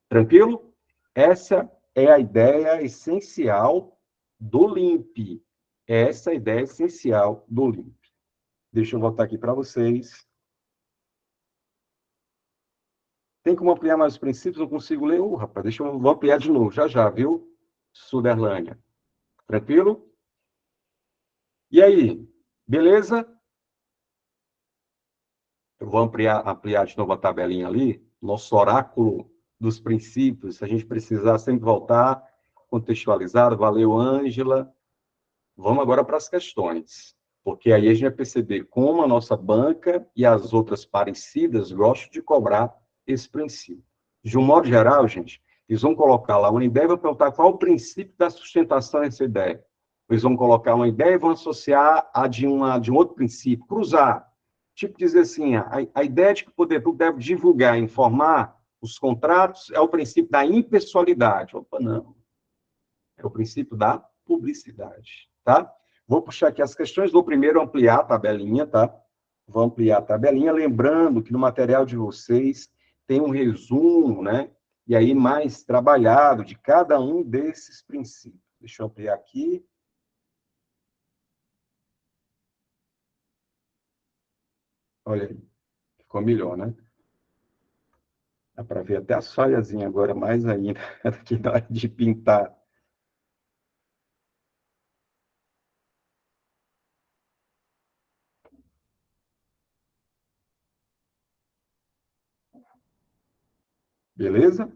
A: Tranquilo? Essa é a ideia essencial do LIMP. Essa é a ideia essencial do LIMP. Deixa eu voltar aqui para vocês. Tem como ampliar mais os princípios? Eu consigo ler? Rapaz, vou ampliar de novo, já já, viu? Suderlândia. Tranquilo? E aí? Beleza? Eu vou ampliar de novo a tabelinha ali. Nosso oráculo dos princípios. Se a gente precisar sempre voltar, contextualizado. Valeu, Ângela. Vamos agora para as questões. Porque aí a gente vai perceber como a nossa banca e as outras parecidas gostam de cobrar esse princípio. De um modo geral, gente, Eles vão colocar lá uma ideia e vão perguntar qual o princípio da sustentação dessa ideia. Eles vão colocar uma ideia e vão associar a de um outro princípio, cruzar. Tipo, dizer assim, a ideia de que o poder público deve divulgar, informar os contratos é o princípio da impessoalidade. Opa, não. É o princípio da publicidade, tá? Vou puxar aqui as questões, vou primeiro ampliar a tabelinha, tá? Vou ampliar a tabelinha, lembrando que no material de vocês tem um resumo, né? E aí mais trabalhado de cada um desses princípios. Deixa eu ampliar aqui. Olha aí, ficou melhor, né? Dá para ver até as falhazinhas agora, mais ainda, aqui na hora de pintar. Beleza?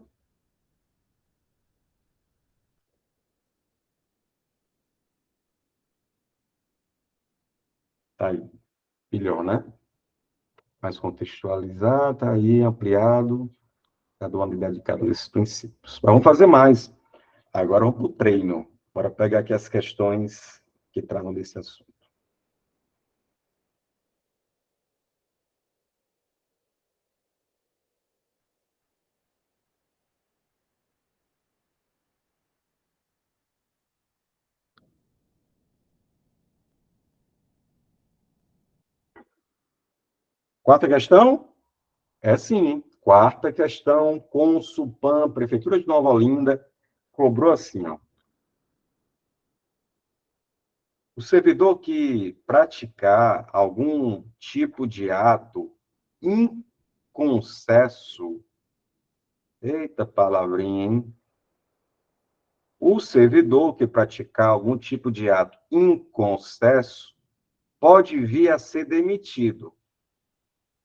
A: Tá aí. Melhor, né? Mais contextualizar, tá aí, ampliado, cada uma ideia de cada um desses princípios. Mas vamos fazer mais. Agora vamos para o treino. Bora pegar aqui as questões que tratam desse assunto. Quarta questão? É sim. Quarta questão, Consulpan, Prefeitura de Nova Olinda, cobrou assim, ó. O servidor que praticar algum tipo de ato inconcesso, eita palavrinha, hein? O servidor que praticar algum tipo de ato inconcesso pode vir a ser demitido,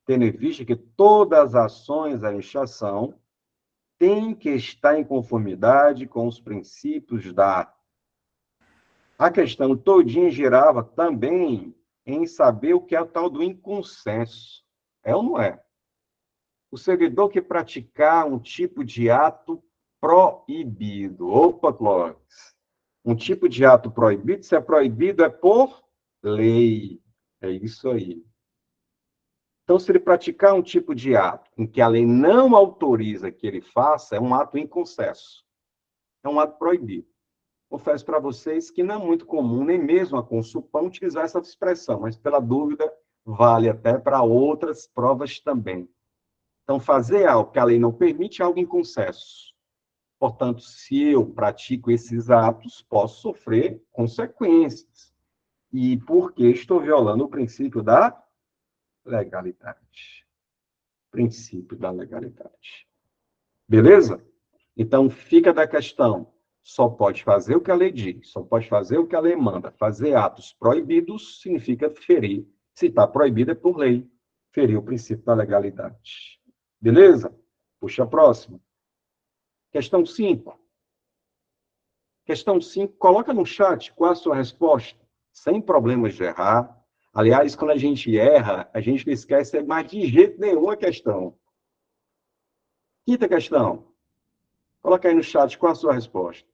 A: tendo em vista que todas as ações da administração têm que estar em conformidade com os princípios da... A questão todinha girava também em saber o que é o tal do inconsenso. É ou não é? O servidor que praticar um tipo de ato proibido. Opa, Clóvis. Um tipo de ato proibido, se é proibido, é por lei. É isso aí. Então, se ele praticar um tipo de ato em que a lei não autoriza que ele faça, é um ato inconcesso. É um ato proibido. Confesso para vocês que não é muito comum, nem mesmo a Consulpan, utilizar essa expressão, mas, pela dúvida, vale até para outras provas também. Então, fazer algo que a lei não permite é algo inconcesso. Portanto, se eu pratico esses atos, posso sofrer consequências. E porque estou violando o princípio da legalidade. Princípio da legalidade. Beleza? Então, fica da questão. Só pode fazer o que a lei diz, só pode fazer o que a lei manda. Fazer atos proibidos significa ferir. Se está proibido, é por lei. Ferir o princípio da legalidade. Beleza? Puxa a próxima. Questão 5. Questão 5, coloca no chat qual a sua resposta, sem problemas de errar. Aliás, quando a gente erra, a gente não esquece mais de jeito nenhum a questão. Quinta questão. Coloca aí no chat qual a sua resposta.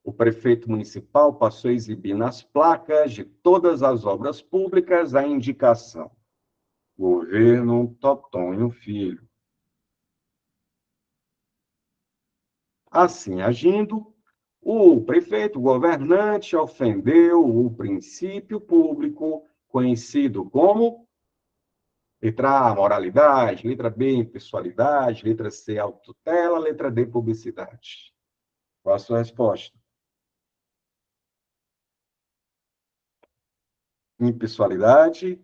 A: O prefeito municipal passou a exibir nas placas de todas as obras públicas a indicação: Governo Totonho Filho. Assim agindo, o prefeito, o governante, ofendeu o princípio público conhecido como letra A, moralidade, letra B, impessoalidade, letra C, autotutela, letra D, publicidade. Qual a sua resposta? Impessoalidade. O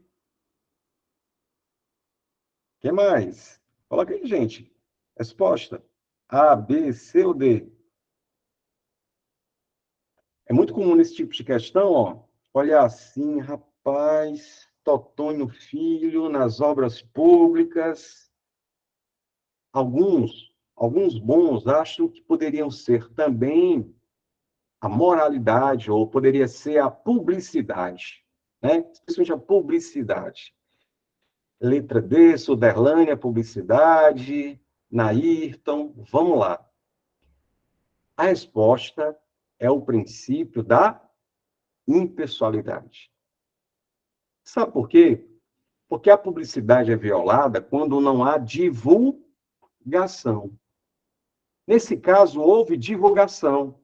A: que mais? Coloca aí, gente. Resposta. A, B, C ou D? É muito comum nesse tipo de questão, ó. Olha assim, rapaz, Totonho Filho, nas obras públicas. Alguns bons acham que poderiam ser também a moralidade, ou poderia ser a publicidade, né? Especialmente a publicidade. Letra D, Suderlânia, publicidade. Nairton, vamos lá. A resposta é o princípio da impessoalidade. Sabe por quê? Porque a publicidade é violada quando não há divulgação. Nesse caso, houve divulgação.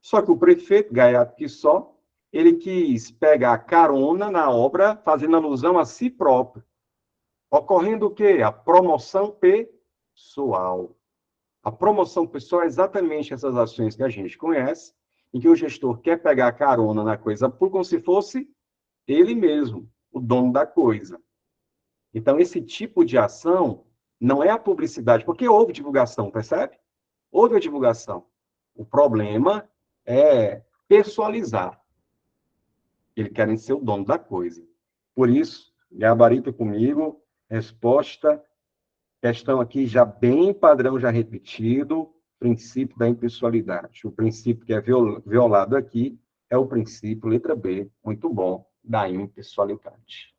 A: Só que o prefeito Gaiato Quissó, ele quis pegar a carona na obra, fazendo alusão a si próprio. Ocorrendo o quê? A promoção pessoal. A promoção pessoal é exatamente essas ações que a gente conhece, em que o gestor quer pegar a carona na coisa como se fosse ele mesmo, o dono da coisa. Então, esse tipo de ação não é a publicidade, porque houve divulgação, percebe? Houve a divulgação. O problema é pessoalizar. Eles querem ser o dono da coisa. Por isso, gabarita comigo, resposta, questão aqui já bem padrão, já repetido, princípio da impessoalidade. O princípio que é violado aqui é o princípio, letra B, muito bom, da impessoalidade.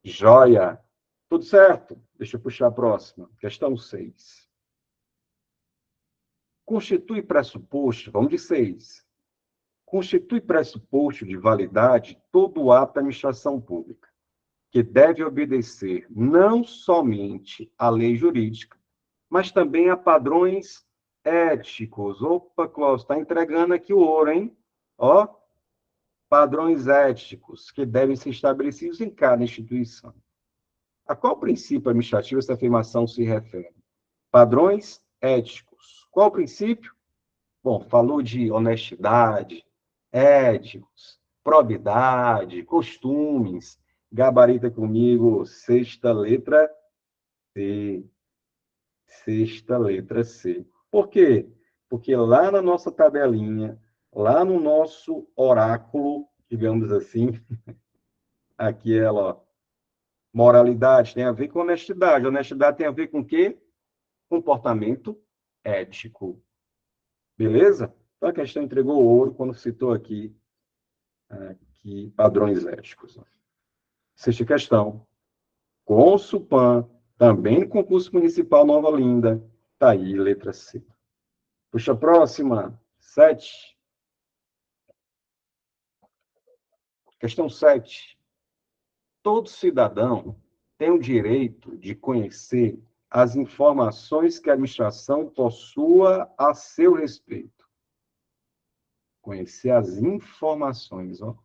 A: Joia! Tudo certo? Deixa eu puxar a próxima. Questão 6. Constitui pressuposto, vamos de 6. Constitui pressuposto de validade todo ato da administração pública, que deve obedecer não somente à lei jurídica, mas também a padrões éticos. Opa, Cláudio, está entregando aqui o ouro, hein? Ó, padrões éticos que devem ser estabelecidos em cada instituição. A qual princípio administrativo essa afirmação se refere? Padrões éticos. Qual princípio? Bom, falou de honestidade, éticos, probidade, costumes. Gabarita comigo, sexta letra C. Sexta letra C. Por quê? Porque lá na nossa tabelinha, lá no nosso oráculo, digamos assim, aqui ela, ó, moralidade tem a ver com honestidade. Honestidade tem a ver com o quê? Comportamento ético. Beleza? Então a questão entregou ouro quando citou aqui padrões éticos. Sexta questão. Consulpan, também concurso municipal Nova Olinda. Tá aí, letra C. Puxa a próxima. 7. Questão 7. Todo cidadão tem o direito de conhecer as informações que a administração possua a seu respeito. Conhecer as informações, ó.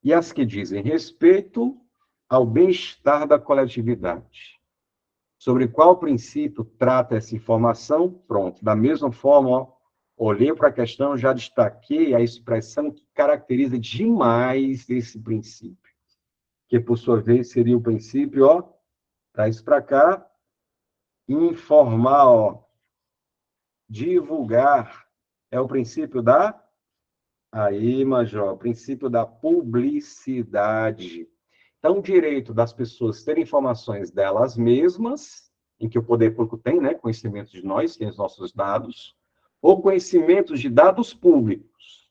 A: E as que dizem respeito ao bem-estar da coletividade. Sobre qual princípio trata essa informação? Pronto. Da mesma forma, ó, olhei para a questão, já destaquei a expressão que caracteriza demais esse princípio, que, por sua vez, seria o princípio, ó, traz para cá, informar, ó, divulgar, é o princípio da, aí, Major, princípio da publicidade. Então, o direito das pessoas terem informações delas mesmas, em que o poder público tem, né, conhecimento de nós, tem os nossos dados, ou conhecimentos de dados públicos.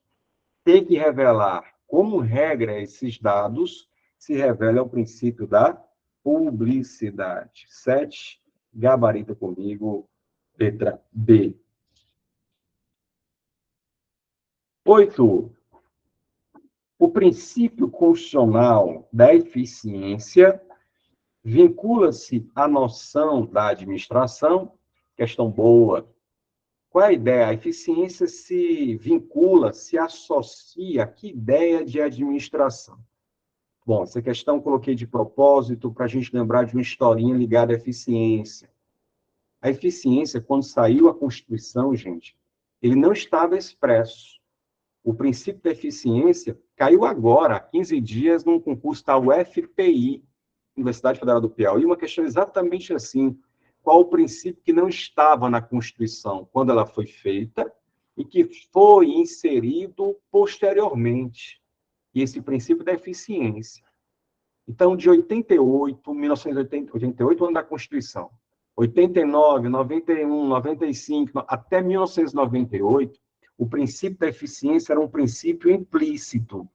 A: Tem que revelar, como regra, esses dados se revela o princípio da publicidade. 7, gabarita comigo, letra B. 8. O princípio constitucional da eficiência vincula-se à noção da administração, questão boa. Qual é a ideia? A eficiência se vincula, se associa a que ideia de administração? Bom, essa questão eu coloquei de propósito para a gente lembrar de uma historinha ligada à eficiência. A eficiência, quando saiu a Constituição, gente, ele não estava expresso. O princípio da eficiência caiu agora, há 15 dias, num concurso da UFPI, Universidade Federal do Piauí, uma questão exatamente assim. Qual o princípio que não estava na Constituição quando ela foi feita e que foi inserido posteriormente? E esse princípio da eficiência. Então, de 88, 1988, ano da Constituição, 89, 91, 95, até 1998, o princípio da eficiência era um princípio implícito.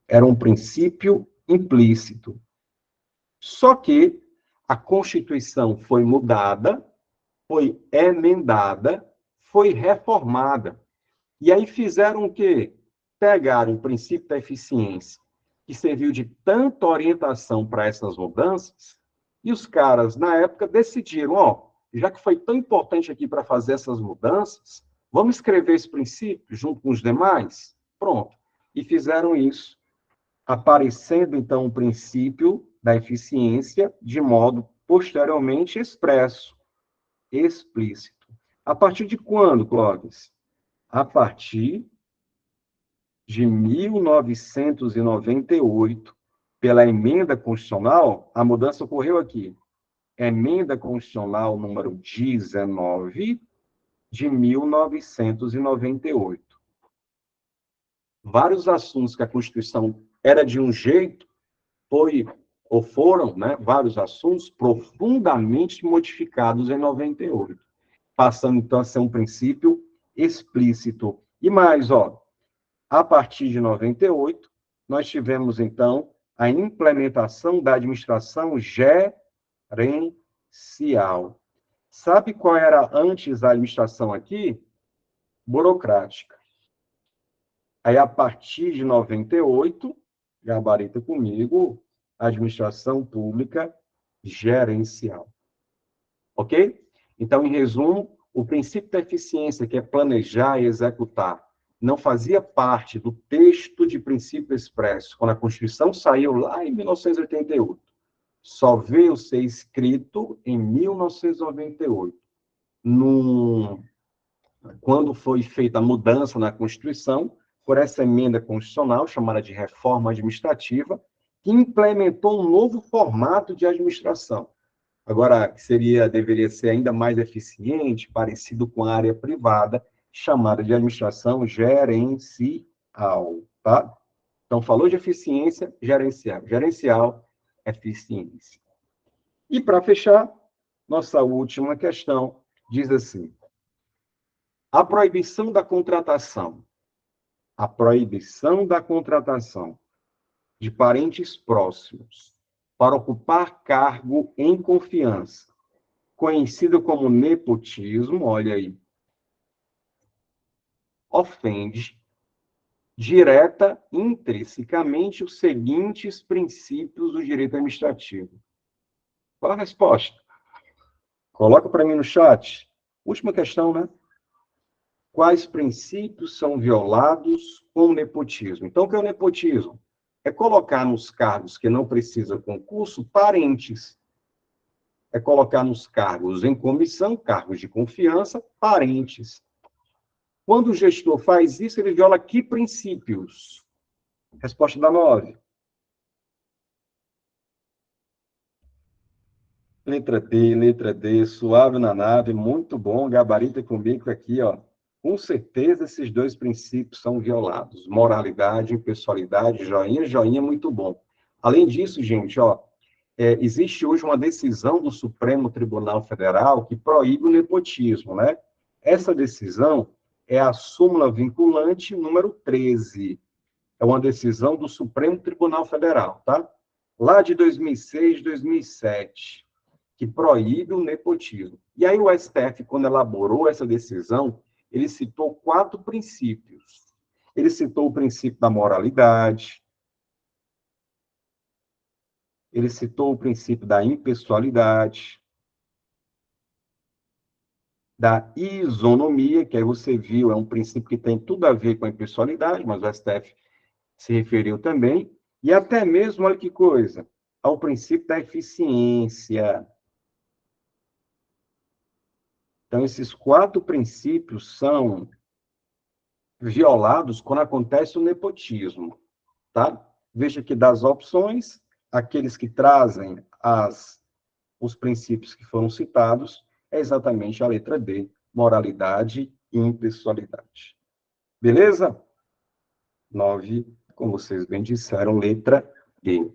A: Era um princípio implícito. Só que a Constituição foi mudada, foi emendada, foi reformada. E aí fizeram o quê? Pegaram o princípio da eficiência, que serviu de tanta orientação para essas mudanças, e os caras, na época, decidiram, ó, já que foi tão importante aqui para fazer essas mudanças, vamos escrever esse princípio junto com os demais? Pronto. E fizeram isso, aparecendo, então, o princípio da eficiência de modo posteriormente expresso, explícito. A partir de quando, Clóvis? A partir de 1998, pela emenda constitucional, a mudança ocorreu aqui. Emenda constitucional número 19 de 1998. Vários assuntos que a Constituição era de um jeito, foram, né, vários assuntos profundamente modificados em 98, passando então a ser um princípio explícito. E mais, ó, a partir de 98, nós tivemos, então, a implementação da administração gerencial. Sabe qual era antes a administração aqui? Burocrática. Aí, a partir de 98, gabarita comigo, administração pública gerencial. Ok? Então, em resumo, o princípio da eficiência, que é planejar e executar, não fazia parte do texto de princípio expresso, quando a Constituição saiu lá em 1988. Só veio ser escrito em 1998. Quando foi feita a mudança na Constituição, por essa emenda constitucional, chamada de reforma administrativa, que implementou um novo formato de administração. Agora, deveria ser ainda mais eficiente, parecido com a área privada, chamada de administração gerencial, tá? Então, falou de eficiência, gerencial. Gerencial, eficiência. E, para fechar, nossa última questão diz assim: a proibição da contratação de parentes próximos para ocupar cargo em confiança, conhecido como nepotismo, olha aí, ofende direta e intrinsecamente os seguintes princípios do direito administrativo. Qual a resposta? Coloca para mim no chat. Última questão, né? Quais princípios são violados com o nepotismo? Então, o que é o nepotismo? É colocar nos cargos que não precisa concurso parentes. É colocar nos cargos em comissão, cargos de confiança, parentes. Quando o gestor faz isso, ele viola que princípios? Resposta da 9. Letra D, suave na nave, muito bom, gabarita comigo aqui, ó. Com certeza esses dois princípios são violados. Moralidade, impessoalidade, joinha, joinha, muito bom. Além disso, gente, ó, existe hoje uma decisão do Supremo Tribunal Federal que proíbe o nepotismo, né? Essa decisão é a súmula vinculante número 13. É uma decisão do Supremo Tribunal Federal, tá? Lá de 2006, 2007, que proíbe o nepotismo. E aí o STF, quando elaborou essa decisão, ele citou 4 princípios. Ele citou o princípio da moralidade, ele citou o princípio da impessoalidade, da isonomia, que aí você viu, é um princípio que tem tudo a ver com a impessoalidade, mas o STF se referiu também, e até mesmo, olha que coisa, ao princípio da eficiência. Então, esses 4 princípios são violados quando acontece o nepotismo, tá? Veja que das opções, aqueles que trazem os princípios que foram citados é exatamente a letra D, moralidade e impessoalidade. Beleza? 9, como vocês bem disseram, letra D.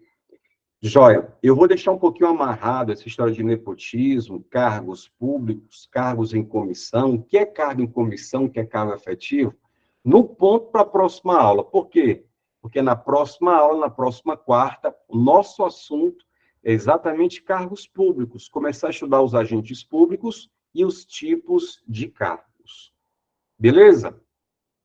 A: Joia, eu vou deixar um pouquinho amarrado essa história de nepotismo, cargos públicos, cargos em comissão, o que é cargo em comissão, o que é cargo efetivo, no ponto para a próxima aula. Por quê? Porque na próxima aula, na próxima quarta, o nosso assunto Exatamente cargos públicos. Começar a estudar os agentes públicos e os tipos de cargos. Beleza?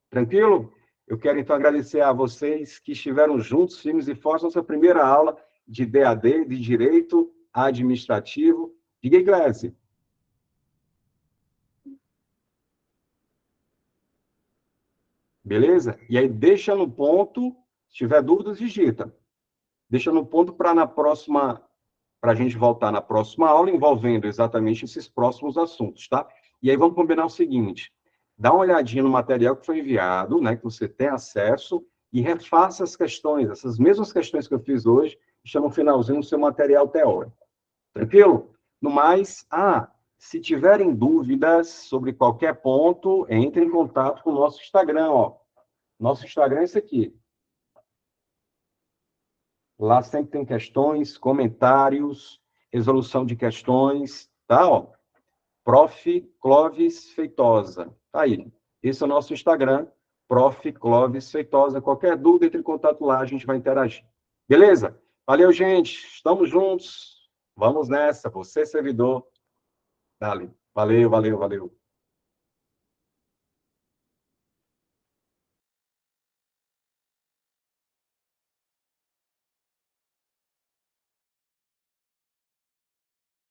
A: Tranquilo? Eu quero, então, agradecer a vocês que estiveram juntos, firmes e fortes, nossa primeira aula de DAD, de Direito Administrativo. Diga aí, Glésia. Beleza? E aí, deixa no ponto, se tiver dúvidas, digita. Deixa no ponto para a gente voltar na próxima aula, envolvendo exatamente esses próximos assuntos, tá? E aí vamos combinar o seguinte: dá uma olhadinha no material que foi enviado, né, que você tem acesso, e refaça as questões, essas mesmas questões que eu fiz hoje, estão no finalzinho do seu material teórico. Tranquilo? No mais, se tiverem dúvidas sobre qualquer ponto, entre em contato com o nosso Instagram, ó. Nosso Instagram é esse aqui. Lá sempre tem questões, comentários, resolução de questões, tá? Ó, Prof. Clóvis Feitosa. Tá aí. Esse é o nosso Instagram, Prof. Clóvis Feitosa. Qualquer dúvida, entre em contato lá, a gente vai interagir. Beleza? Valeu, gente. Estamos juntos. Vamos nessa. Você, servidor. Dale. Valeu, valeu, valeu.